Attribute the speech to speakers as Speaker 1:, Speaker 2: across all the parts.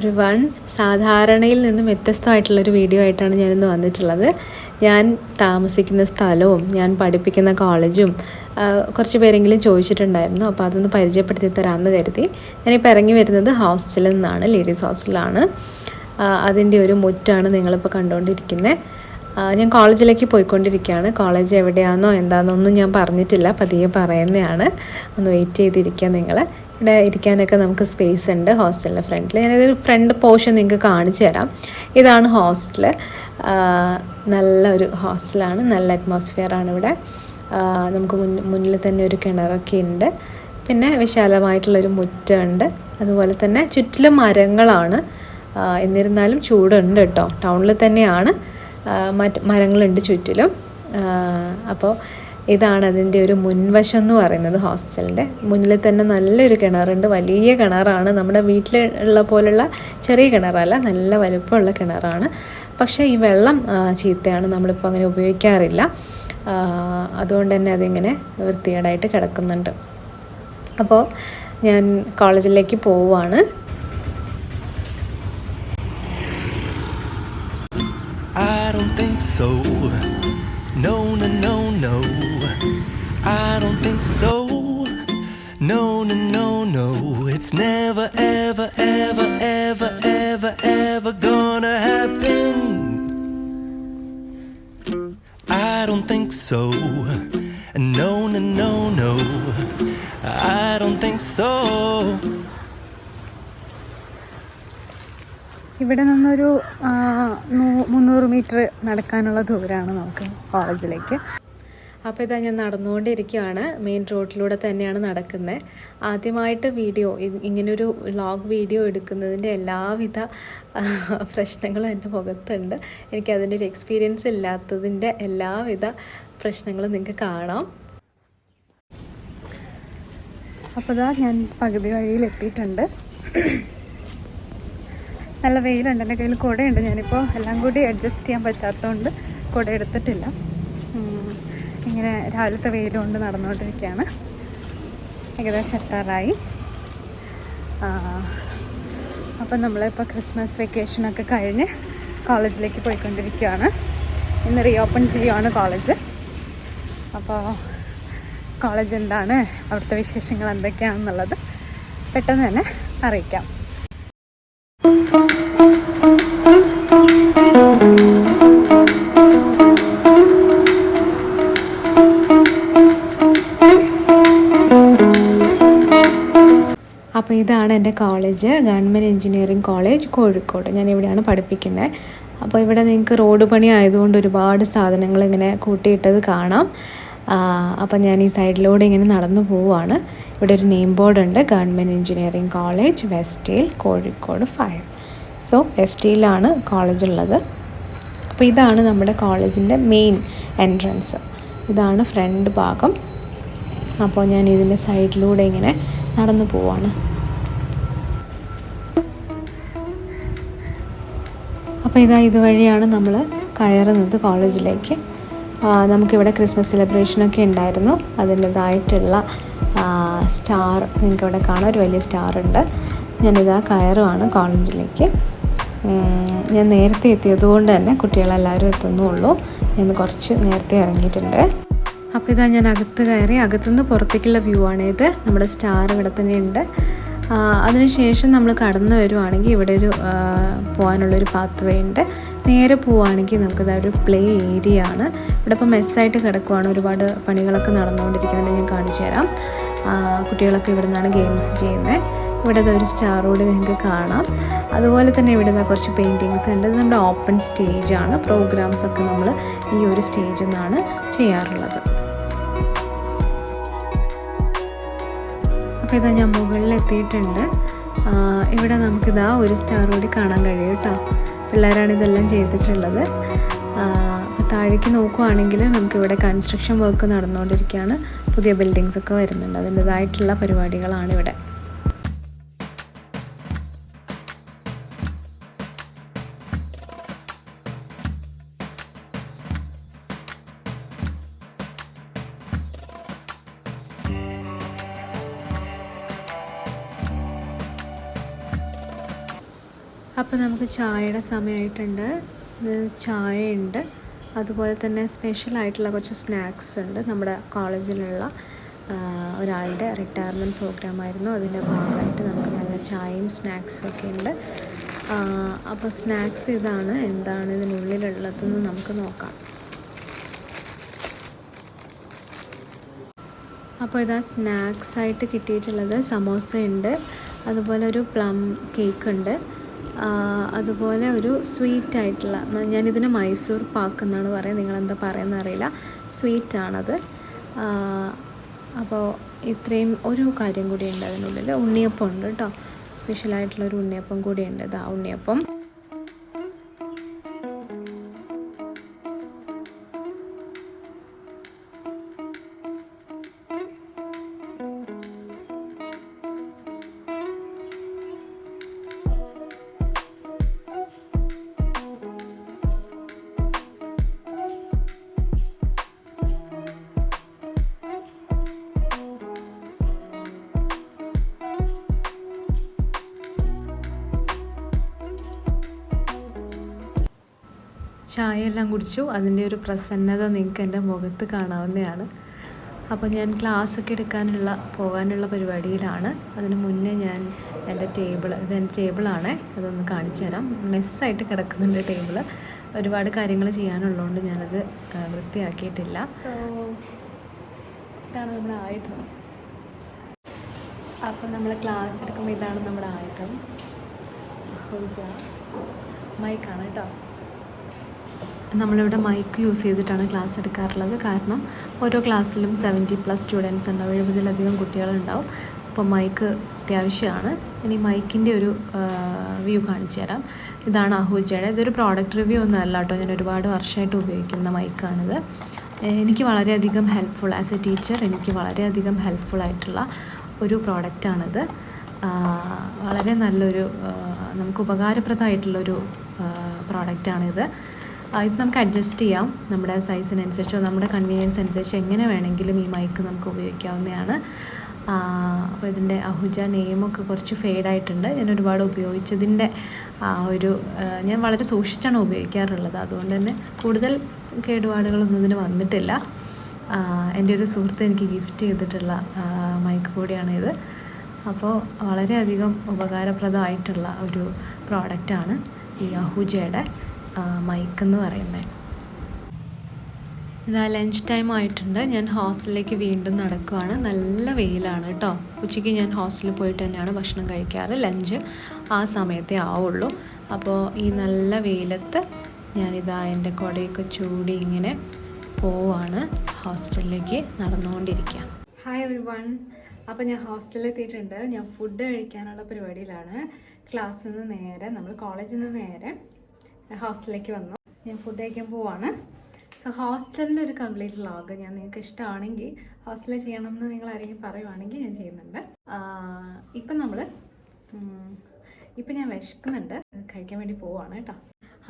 Speaker 1: Everyone, സാധാരണയിൽ നിന്നും വ്യത്യസ്തമായിട്ടുള്ളൊരു video ആയിട്ടാണ് ഞാനിന്ന് വന്നിട്ടുള്ളത്. ഞാൻ താമസിക്കുന്ന സ്ഥലവും ഞാൻ പഠിപ്പിക്കുന്ന കോളേജും കുറച്ച് പേരെങ്കിലും ചോദിച്ചിട്ടുണ്ടായിരുന്നു. അപ്പോൾ അതൊന്ന് പരിചയപ്പെടുത്തി തരാമെന്ന് കരുതി. ഞാനിപ്പോൾ ഇറങ്ങി വരുന്നത് ഹോസ്റ്റലിൽ നിന്നാണ്, ലേഡീസ് ഹോസ്റ്റലിലാണ്. അതിൻ്റെ ഒരു മുറ്റാണ് നിങ്ങളിപ്പോൾ കണ്ടുകൊണ്ടിരിക്കുന്നത്. ഞാൻ കോളേജിലേക്ക് പോയിക്കൊണ്ടിരിക്കുകയാണ്. കോളേജ് എവിടെയാണെന്നോ എന്താണെന്നൊന്നും ഞാൻ പറഞ്ഞിട്ടില്ല, പതിയെ പറയുന്നതാണ്. ഒന്ന് വെയിറ്റ് ചെയ്തിരിക്കുക നിങ്ങൾ. ഇവിടെ ഇരിക്കാനൊക്കെ നമുക്ക് സ്പേസ് ഉണ്ട് ഹോസ്റ്റലിൻ്റെ ഫ്രണ്ടിൽ. ഞാനൊരു ഫ്രണ്ട് പോർഷൻ നിങ്ങൾക്ക് കാണിച്ചു തരാം. ഇതാണ് ഹോസ്റ്റൽ. നല്ലൊരു ഹോസ്റ്റലാണ്, നല്ല അറ്റ്മോസ്ഫിയറാണ് ഇവിടെ. നമുക്ക് മുന്നിൽ തന്നെ ഒരു കിണറൊക്കെ ഉണ്ട്. പിന്നെ വിശാലമായിട്ടുള്ളൊരു മുറ്റമുണ്ട്. അതുപോലെ തന്നെ ചുറ്റിലും മരങ്ങളാണ്. എന്നിരുന്നാലും ചൂടുണ്ട് കേട്ടോ. ടൗണിൽ തന്നെയാണ്, മരങ്ങളുണ്ട് ചുറ്റിലും. അപ്പോൾ ഇതാണ് അതിൻ്റെ ഒരു മുൻവശം എന്ന് പറയുന്നത്. ഹോസ്റ്റലിൻ്റെ മുന്നിൽ തന്നെ നല്ലൊരു കിണറുണ്ട്. വലിയ കിണറാണ്, നമ്മുടെ വീട്ടിലുള്ള പോലുള്ള ചെറിയ കിണറല്ല, നല്ല വലുപ്പമുള്ള കിണറാണ്. പക്ഷേ ഈ വെള്ളം ചീത്തയാണ്, നമ്മളിപ്പോൾ അങ്ങനെ ഉപയോഗിക്കാറില്ല. അതുകൊണ്ട് തന്നെ അതിങ്ങനെ വൃത്തികേടായിട്ട് കിടക്കുന്നുണ്ട്. അപ്പോൾ ഞാൻ കോളേജിലേക്ക് പോവുകയാണ്.
Speaker 2: I don't think so. No, no, no, no. I don't think so. No, no, no, no. It's never, ever, ever, ever, ever, ever gonna happen. I don't think so. No, no, no, no. I don't think so.
Speaker 3: ഇവിടെ നിന്നൊരു 300 metre നടക്കാനുള്ള ദൂരമാണ് നമുക്ക് കോളേജിലേക്ക്.
Speaker 1: അപ്പോൾ ഇതാ ഞാൻ നടന്നുകൊണ്ടിരിക്കുകയാണ്. മെയിൻ റോഡിലൂടെ തന്നെയാണ് നടക്കുന്നത്. ആദ്യമായിട്ട് ഇങ്ങനൊരു വ്ളോഗ് വീഡിയോ എടുക്കുന്നതിൻ്റെ എല്ലാവിധ പ്രശ്നങ്ങളും എൻ്റെ മുഖത്തുണ്ട്. എനിക്കതിൻ്റെ ഒരു എക്സ്പീരിയൻസ് ഇല്ലാത്തതിൻ്റെ എല്ലാവിധ പ്രശ്നങ്ങളും നിങ്ങൾക്ക് കാണാം.
Speaker 3: അപ്പോൾ ഇതാ ഞാൻ പകുതി വഴിയിലെത്തിയിട്ടുണ്ട്. നല്ല വെയിലുണ്ട്. എൻ്റെ കയ്യിൽ കുടയുണ്ട്. ഞാനിപ്പോൾ എല്ലാം കൂടി അഡ്ജസ്റ്റ് ചെയ്യാൻ പറ്റാത്തതുകൊണ്ട് കുട എടുത്തിട്ടില്ല. ഇങ്ങനെ രാവിലത്തെ വെയിലുകൊണ്ട് നടന്നുകൊണ്ടിരിക്കുകയാണ്. ഏകദേശം എത്താറായി. അപ്പം നമ്മളിപ്പോൾ ക്രിസ്മസ് വെക്കേഷനൊക്കെ കഴിഞ്ഞ് കോളേജിലേക്ക് പോയിക്കൊണ്ടിരിക്കുകയാണ്. ഇന്ന് റീഓപ്പൺ ചെയ്യുകയാണ് കോളേജ്. അപ്പോൾ കോളേജ് എന്താണ്, അവിടുത്തെ വിശേഷങ്ങൾ എന്തൊക്കെയാണെന്നുള്ളത് പെട്ടെന്ന് തന്നെ അറിയിക്കാം.
Speaker 1: അപ്പോൾ ഇതാണ് എൻ്റെ college, government engineering college Kozhikode. ഞാൻ ഇവിടെയാണ് പഠിപ്പിക്കുന്നത്. അപ്പോൾ ഇവിടെ നിങ്ങൾക്ക് റോഡ് പണി ആയതുകൊണ്ട് ഒരുപാട് സാധനങ്ങൾ ഇങ്ങനെ കൂട്ടിയിട്ടത് കാണാം. അപ്പോൾ ഞാൻ ഈ സൈഡിലൂടെ ഇങ്ങനെ നടന്നു പോവുകയാണ്. ഇവിടെ ഒരു നെയിം ബോർഡ് ഉണ്ട്, government engineering college Westhill Kozhikode 5. So വെസ്റ്റേലാണ് കോളേജ് ഉള്ളത്. അപ്പോൾ ഇതാണ് നമ്മുടെ കോളേജിൻ്റെ മെയിൻ എൻട്രൻസ്. ഇതാണ് ഫ്രണ്ട് ഭാഗം. അപ്പോൾ ഞാൻ ഇതിൻ്റെ സൈഡിലൂടെ ഇങ്ങനെ നടന്നു പോവാണ്. അപ്പോൾ ഇതുവഴിയാണ് നമ്മൾ കയറുന്നത് കോളേജിലേക്ക്. നമുക്കിവിടെ ക്രിസ്മസ് സെലിബ്രേഷനൊക്കെ ഉണ്ടായിരുന്നു. അതിൻ്റേതായിട്ടുള്ള സ്റ്റാർ നിങ്ങൾക്കിവിടെ കാണാം, ഒരു വലിയ സ്റ്റാറുണ്ട്. ഞാനിതാ കയറുവാണ് കോളേജിലേക്ക്. ഞാൻ നേരത്തെ എത്തിയതുകൊണ്ട് തന്നെ കുട്ടികളെല്ലാവരും എത്തുന്നുള്ളൂ. ഞാൻ കുറച്ച് നേരത്തെ ഇറങ്ങിയിട്ടുണ്ട്. അപ്പോൾ ഞാൻ അകത്ത് കയറി. അകത്തുനിന്ന് പുറത്തേക്കുള്ള വ്യൂ ആണിത്. നമ്മുടെ സ്റ്റാർ ഇവിടെ തന്നെ ഉണ്ട്. അതിനുശേഷം നമ്മൾ കടന്നു വരുവാണെങ്കിൽ ഇവിടെ ഒരു പോകാനുള്ളൊരു പാത്ത് വേ ഉണ്ട്. നേരെ പോവുകയാണെങ്കിൽ നമുക്കിതൊരു പ്ലേ ഏരിയ ആണ്. ഇവിടെ ഇപ്പോൾ മെസ്സായിട്ട് കിടക്കുവാണ്. ഒരുപാട് പണികളൊക്കെ നടന്നുകൊണ്ടിരിക്കുന്നത് ഞാൻ കാണിച്ചു തരാം. കുട്ടികളൊക്കെ ഇവിടെ നിന്നാണ് ഗെയിംസ് ചെയ്യുന്നത്. ഇവിടെ ഒരു സ്റ്റാർ കൂടി നിങ്ങൾക്ക് കാണാം. അതുപോലെ തന്നെ ഇവിടെ കുറച്ച് പെയിൻറ്റിങ്സ് ഉണ്ട്. ഇത് നമ്മുടെ ഓപ്പൺ സ്റ്റേജാണ്. പ്രോഗ്രാംസൊക്കെ നമ്മൾ ഈ ഒരു സ്റ്റേജിൽ നിന്നാണ് ചെയ്യാറുള്ളത്. അപ്പോൾ ഞാൻ മുകളിലെത്തിയിട്ടുണ്ട്. ഇവിടെ നമുക്കിതാ ഒരു സ്റ്റാർ കൂടി കാണാൻ കഴിയും കേട്ടോ. പിള്ളേരാണ് ഇതെല്ലാം ചെയ്തിട്ടുള്ളത്. അപ്പോൾ താഴേക്ക് നോക്കുവാണെങ്കിൽ നമുക്കിവിടെ കൺസ്ട്രക്ഷൻ വർക്ക് നടന്നുകൊണ്ടിരിക്കുകയാണ്. പുതിയ ബിൽഡിങ്സൊക്കെ വരുന്നുണ്ട്. അതിൻ്റേതായിട്ടുള്ള പരിപാടികളാണ് ഇവിടെ. അപ്പോൾ നമുക്ക് ചായയുടെ സമയമായിട്ടുണ്ട്. ചായയുണ്ട്, അതുപോലെ തന്നെ സ്പെഷ്യലായിട്ടുള്ള കുറച്ച് സ്നാക്സ് ഉണ്ട്. നമ്മുടെ കോളേജിലുള്ള ഒരാളുടെ റിട്ടയർമെൻറ്റ് പ്രോഗ്രാമായിരുന്നു. അതിൻ്റെ ഭാഗമായിട്ട് നമുക്ക് നല്ല ചായയും സ്നാക്സും ഒക്കെ ഉണ്ട്. അപ്പോൾ സ്നാക്സ് ഇതാണ്. എന്താണ് ഇതിനുള്ളിലുള്ളതെന്ന് നമുക്ക് നോക്കാം. അപ്പോൾ ഇതാ സ്നാക്സായിട്ട് കിട്ടിയിട്ടുള്ളത് സമോസയുണ്ട്, അതുപോലെ ഒരു പ്ലം കേക്ക് ഉണ്ട്, അതുപോലെ ഒരു സ്വീറ്റ് ആയിട്ടുള്ള, ഞാനിതിന് മൈസൂർ പാക്ക് എന്നാണ് പറയുക, നിങ്ങളെന്താ പറയുന്നത് അറിയില്ല, സ്വീറ്റാണത്. അപ്പോൾ ഇത്രയും ഒരു കാര്യം കൂടി ഉണ്ട് അതിനുള്ളിൽ. ഉണ്ണിയപ്പം ഉണ്ട് കേട്ടോ, സ്പെഷ്യലായിട്ടുള്ളൊരു ഉണ്ണിയപ്പം കൂടിയുണ്ട്. ഇതാ ഉണ്ണിയപ്പം. ചായ എല്ലാം കുടിച്ചു. അതിൻ്റെ ഒരു പ്രസന്നത നിങ്ങൾക്ക് എൻ്റെ മുഖത്ത് കാണാവുന്നതാണ്. അപ്പോൾ ഞാൻ ക്ലാസ്സൊക്കെ പോകാനുള്ള പരിപാടിയിലാണ്. അതിന് മുന്നേ ഞാൻ എൻ്റെ ഇതെൻ്റെ ടേബിളാണ്, അതൊന്ന് കാണിച്ചു തരാം. മെസ്സായിട്ട് കിടക്കുന്നുണ്ട് ടേബിള്. ഒരുപാട് കാര്യങ്ങൾ ചെയ്യാനുള്ളതുകൊണ്ട് ഞാനത് വൃത്തിയാക്കിയിട്ടില്ല. ഇതാണ് നമ്മുടെ ആയുധം. അപ്പോൾ നമ്മൾ ക്ലാസ് എടുക്കുമ്പോൾ ഇതാണ് നമ്മുടെ ആയുധം. മൈക്കാണ് കേട്ടോ. നമ്മളിവിടെ മൈക്ക് യൂസ് ചെയ്തിട്ടാണ് ക്ലാസ് എടുക്കാറുള്ളത്. കാരണം ഓരോ ക്ലാസ്സിലും 70+ സ്റ്റുഡൻസ് ഉണ്ടാവും, 70-ലധികം കുട്ടികളുണ്ടാവും. അപ്പോൾ മൈക്ക് അത്യാവശ്യമാണ്. ഇനി മൈക്കിൻ്റെ ഒരു വ്യൂ കാണിച്ചു തരാം. ഇതാണ് അഹൂജയുടെ. ഇതൊരു പ്രോഡക്റ്റ് റിവ്യൂ ഒന്നും അല്ല കേട്ടോ, ഞാൻ ഒരുപാട് വർഷമായിട്ട് ഉപയോഗിക്കുന്ന മൈക്കാണിത്. എനിക്ക് വളരെയധികം ഹെൽപ്ഫുൾ, ആസ് എ ടീച്ചർ എനിക്ക് വളരെയധികം ഹെൽപ്ഫുള്ളായിട്ടുള്ള ഒരു പ്രോഡക്റ്റാണിത്. വളരെ നല്ലൊരു നമുക്ക് ഉപകാരപ്രദമായിട്ടുള്ളൊരു പ്രോഡക്റ്റാണിത്. ഇത് നമുക്ക് അഡ്ജസ്റ്റ് ചെയ്യാം, നമ്മുടെ സൈസിനനുസരിച്ചോ നമ്മുടെ കൺവീനിയൻസ് അനുസരിച്ച് എങ്ങനെ വേണമെങ്കിലും ഈ മൈക്ക് നമുക്ക് ഉപയോഗിക്കാവുന്നതാണ്. അപ്പോൾ ഇതിൻ്റെ അഹൂജ നെയിമൊക്കെ കുറച്ച് ഫെയ്ഡായിട്ടുണ്ട്. ഞാൻ ഒരുപാട് ഉപയോഗിച്ചതിൻ്റെ ഞാൻ വളരെ സൂക്ഷിച്ചാണ് ഉപയോഗിക്കാറുള്ളത്. അതുകൊണ്ട് തന്നെ കൂടുതൽ കേടുപാടുകളൊന്നും ഇതിന് വന്നിട്ടില്ല. എൻ്റെ ഒരു സുഹൃത്ത് എനിക്ക് ഗിഫ്റ്റ് ചെയ്തിട്ടുള്ള മൈക്ക് കൂടിയാണിത്. അപ്പോൾ വളരെയധികം ഉപകാരപ്രദമായിട്ടുള്ള ഒരു പ്രോഡക്റ്റാണ് ഈ അഹൂജയുടെ മൈക്ക് എന്ന് പറയുന്നത്. ഇതാ ലഞ്ച് ടൈം ആയിട്ടുണ്ട്. ഞാൻ ഹോസ്റ്റലിലേക്ക് വീണ്ടും നടക്കുകയാണ്. നല്ല വെയിലാണ് കേട്ടോ. ഉച്ചയ്ക്ക് ഞാൻ ഹോസ്റ്റലിൽ പോയിട്ട് തന്നെയാണ് ഭക്ഷണം കഴിക്കാറ്. ലഞ്ച് ആ സമയത്തേ ആവുള്ളൂ. അപ്പോൾ ഈ നല്ല വെയിലത്ത് ഞാനിതാ എൻ്റെ കുടയൊക്കെ ചൂടി ഇങ്ങനെ പോവാണ് ഹോസ്റ്റലിലേക്ക് നടന്നുകൊണ്ടിരിക്കുക. Hi everyone. അപ്പോൾ ഞാൻ ഹോസ്റ്റലിൽ എത്തിയിട്ടുണ്ട്. ഞാൻ ഫുഡ് കഴിക്കാനുള്ള പരിപാടിയിലാണ്. ക്ലാസ്സിൽ നിന്ന് നേരെ, നമ്മൾ കോളേജിൽ നിന്ന് നേരെ ഹോസ്റ്റലിലേക്ക് വന്നു. ഞാൻ ഫുഡ് കഴിക്കാൻ പോവാണ്. സോ ഹോസ്റ്റലിൻ്റെ ഒരു കംപ്ലീറ്റ് വ്ളോഗ് ഞാൻ നിങ്ങൾക്ക് ഇഷ്ടമാണെങ്കിൽ ഹോസ്റ്റലിൽ ചെയ്യണം എന്ന് നിങ്ങൾ ആരെങ്കിലും പറയുവാണെങ്കിൽ ഞാൻ ചെയ്യുന്നുണ്ട്. ഇപ്പം ഞാൻ വിശക്കുന്നുണ്ട്, കഴിക്കാൻ വേണ്ടി പോവാണ് കേട്ടോ.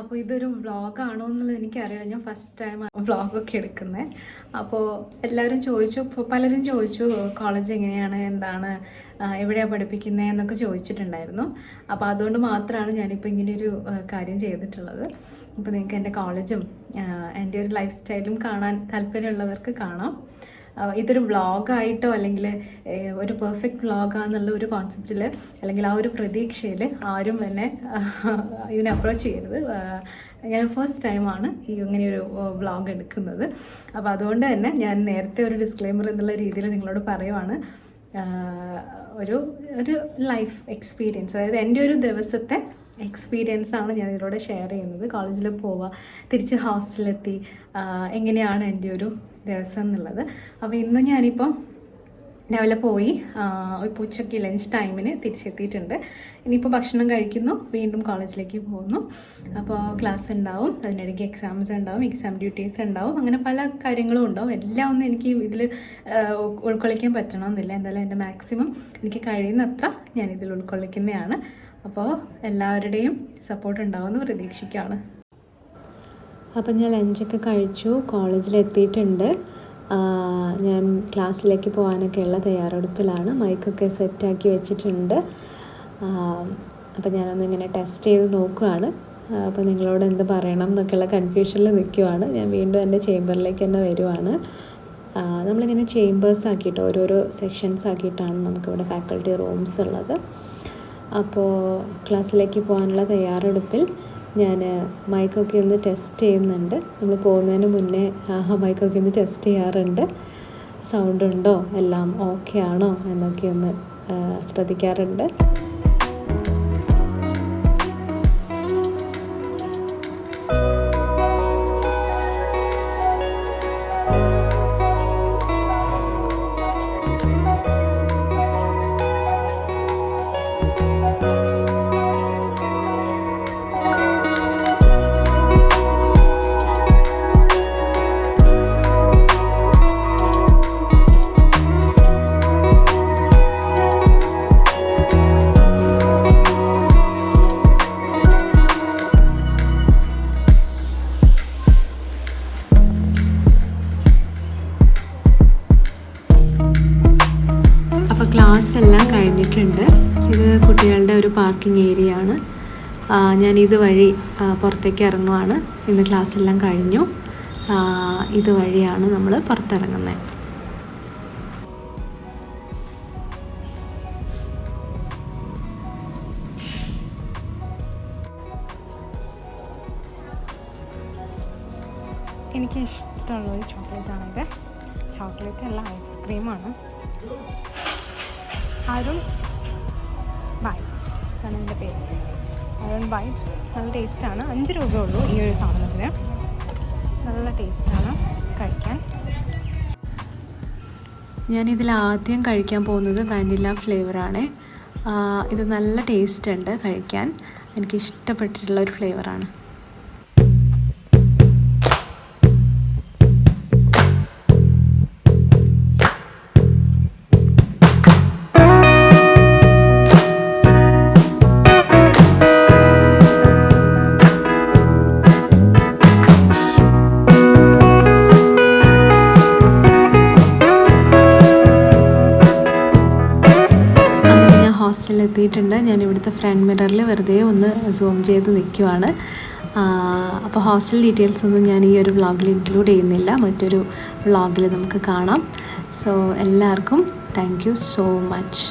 Speaker 1: അപ്പോൾ ഇതൊരു വ്ളോഗാണോ എന്നുള്ളത് എനിക്കറിയില്ല. ഞാൻ ഫസ്റ്റ് ടൈം വ്ളോഗൊക്കെ എടുക്കുന്നത്. അപ്പോൾ പലരും ചോദിച്ചു കോളേജ് എങ്ങനെയാണ്, എന്താണ്, എവിടെയാണ് പഠിപ്പിക്കുന്നത് എന്നൊക്കെ ചോദിച്ചിട്ടുണ്ടായിരുന്നു. അപ്പോൾ അതുകൊണ്ട് മാത്രമാണ് ഞാനിപ്പോൾ ഇങ്ങനെയൊരു കാര്യം ചെയ്തിട്ടുള്ളത്. അപ്പോൾ നിങ്ങൾക്ക് എൻ്റെ കോളേജും എൻ്റെ ഒരു ലൈഫ് സ്റ്റൈലും കാണാൻ താല്പര്യമുള്ളവർക്ക് കാണാം. ഇതൊരു വ്ളോഗായിട്ടോ അല്ലെങ്കിൽ ഒരു പെർഫെക്റ്റ് വ്ളോഗാന്നുള്ള ഒരു കോൺസെപ്റ്റിൽ അല്ലെങ്കിൽ ആ ഒരു പ്രതീക്ഷയിൽ ആരും തന്നെ ഇതിനെ അപ്രോച്ച് ചെയ്യരുത്. ഞാൻ ഫസ്റ്റ് ടൈമാണ് ഇങ്ങനെയൊരു വ്ളോഗ് എടുക്കുന്നത്. അപ്പോൾ അതുകൊണ്ട് തന്നെ ഞാൻ നേരത്തെ ഒരു ഡിസ്ക്ലെയിമർ എന്നുള്ള രീതിയിൽ നിങ്ങളോട് പറയുവാണ്. ഒരു ലൈഫ് എക്സ്പീരിയൻസ്, അതായത് എൻ്റെ ഒരു ദിവസത്തെ എക്സ്പീരിയൻസാണ് ഞാൻ ഇതിലൂടെ ഷെയർ ചെയ്യുന്നത്. കോളേജിൽ പോവുക, തിരിച്ച് ഹോസ്റ്റലിലെത്തി, എങ്ങനെയാണ് എൻ്റെ ഒരു ദിവസം എന്നുള്ളത്. അപ്പോൾ ഇന്ന് ഞാനിപ്പോൾ രാവിലെ പോയി ഇപ്പോൾ ഉച്ചയ്ക്ക് ലഞ്ച് ടൈമിന് തിരിച്ചെത്തിയിട്ടുണ്ട്. ഇനിയിപ്പോൾ ഭക്ഷണം കഴിക്കുന്നു, വീണ്ടും കോളേജിലേക്ക് പോകുന്നു. അപ്പോൾ ക്ലാസ് ഉണ്ടാവും, അതിനിടയ്ക്ക് എക്സാംസ് ഉണ്ടാവും, എക്സാം ഡ്യൂട്ടീസ് ഉണ്ടാവും, അങ്ങനെ പല കാര്യങ്ങളും ഉണ്ടാവും. എല്ലാം ഒന്നും എനിക്ക് ഇതിൽ ഉൾക്കൊള്ളിക്കാൻ പറ്റണമെന്നില്ല. എന്തായാലും എൻ്റെ മാക്സിമം എനിക്ക് കഴിയുന്നത്ര ഞാനിതിൽ ഉൾക്കൊള്ളിക്കുന്നതാണ്. അപ്പോൾ എല്ലാവരുടെയും സപ്പോർട്ട് ഉണ്ടാവുമെന്ന് പ്രതീക്ഷിക്കുകയാണ്. അപ്പം ഞാൻ ലഞ്ചൊക്കെ കഴിച്ചു, കോളേജിലെത്തിയിട്ടുണ്ട്. ഞാൻ ക്ലാസ്സിലേക്ക് പോകാനൊക്കെയുള്ള തയ്യാറെടുപ്പിലാണ്. മൈക്കൊക്കെ സെറ്റാക്കി വെച്ചിട്ടുണ്ട്. അപ്പോൾ ഞാനൊന്നിങ്ങനെ ടെസ്റ്റ് ചെയ്ത് നോക്കുകയാണ്. അപ്പോൾ നിങ്ങളോട് എന്ത് പറയണം എന്നൊക്കെയുള്ള കൺഫ്യൂഷനിൽ നിൽക്കുവാണ്. ഞാൻ വീണ്ടും എൻ്റെ ചേംബറിലേക്ക് തന്നെ വരുവാണ്. നമ്മളിങ്ങനെ ചേംബേഴ്സ് ആക്കിയിട്ട് ഓരോരോ സെക്ഷൻസ് ആക്കിയിട്ടാണ് നമുക്കിവിടെ ഫാക്കൽറ്റി റൂംസ് ഉള്ളത്. അപ്പോൾ ക്ലാസ്സിലേക്ക് പോകാനുള്ള തയ്യാറെടുപ്പിൽ ഞാൻ മൈക്കൊക്കെ ഒന്ന് ടെസ്റ്റ് ചെയ്യുന്നുണ്ട്. നമ്മൾ പോകുന്നതിന് മുന്നേ മൈക്കൊക്കെ ഒന്ന് ടെസ്റ്റ് ചെയ്യാറുണ്ട്. സൗണ്ട് ഉണ്ടോ, എല്ലാം ഓക്കെ ആണോ എന്നൊക്കെ ഒന്ന് ശ്രദ്ധിക്കാറുണ്ട്. ക്ലാസ് എല്ലാം കഴിഞ്ഞിട്ടുണ്ട്. ഇത് കുട്ടികളുടെ ഒരു പാർക്കിംഗ് ഏരിയ ആണ്. ഞാൻ ഇതുവഴി പുറത്തേക്ക് ഇറങ്ങുവാണ്. ഇന്ന് ക്ലാസ് എല്ലാം കഴിഞ്ഞു. ഇതുവഴിയാണ് നമ്മൾ പുറത്തിറങ്ങുന്നത്.
Speaker 3: എനിക്ക് ഇഷ്ടമുള്ളൊരു ചോക്ലേറ്റാണിത്. ചോക്ലേറ്റ് അല്ല, ഐസ്ക്രീമാണ്. അരുൺ ബൈറ്റ്സ് ആണ് എൻ്റെ പേര്. അരുൺ ബൈറ്റ്സ് നല്ല ടേസ്റ്റാണ്. 5 രൂപയേ ഉള്ളൂ ഈ ഒരു സാധനത്തിന്. നല്ല ടേസ്റ്റാണ് കഴിക്കാൻ.
Speaker 1: ഞാനിതിൽ ആദ്യം കഴിക്കാൻ പോകുന്നത് വാനില ഫ്ലേവറാണ്. ഇത് നല്ല ടേസ്റ്റ് ഉണ്ട് കഴിക്കാൻ. എനിക്കിഷ്ടപ്പെട്ടിട്ടുള്ള ഒരു ഫ്ലേവറാണ്. ഹോസ്റ്റലിലെത്തിയിട്ടുണ്ട്. ഞാൻ ഇവിടുത്തെ ഫ്രണ്ട് മിററിൽ വെറുതെ ഒന്ന് സൂം ചെയ്ത് നിൽക്കുവാണ്. അപ്പോൾ ഹോസ്റ്റൽ ഡീറ്റെയിൽസ് ഒന്നും ഞാൻ ഈ ഒരു വ്ളോഗിൽ ഇൻക്ലൂഡ് ചെയ്യുന്നില്ല. മറ്റൊരു വ്ളോഗിൽ നമുക്ക് കാണാം. സോ എല്ലാവർക്കും താങ്ക് യു സോ മച്ച്.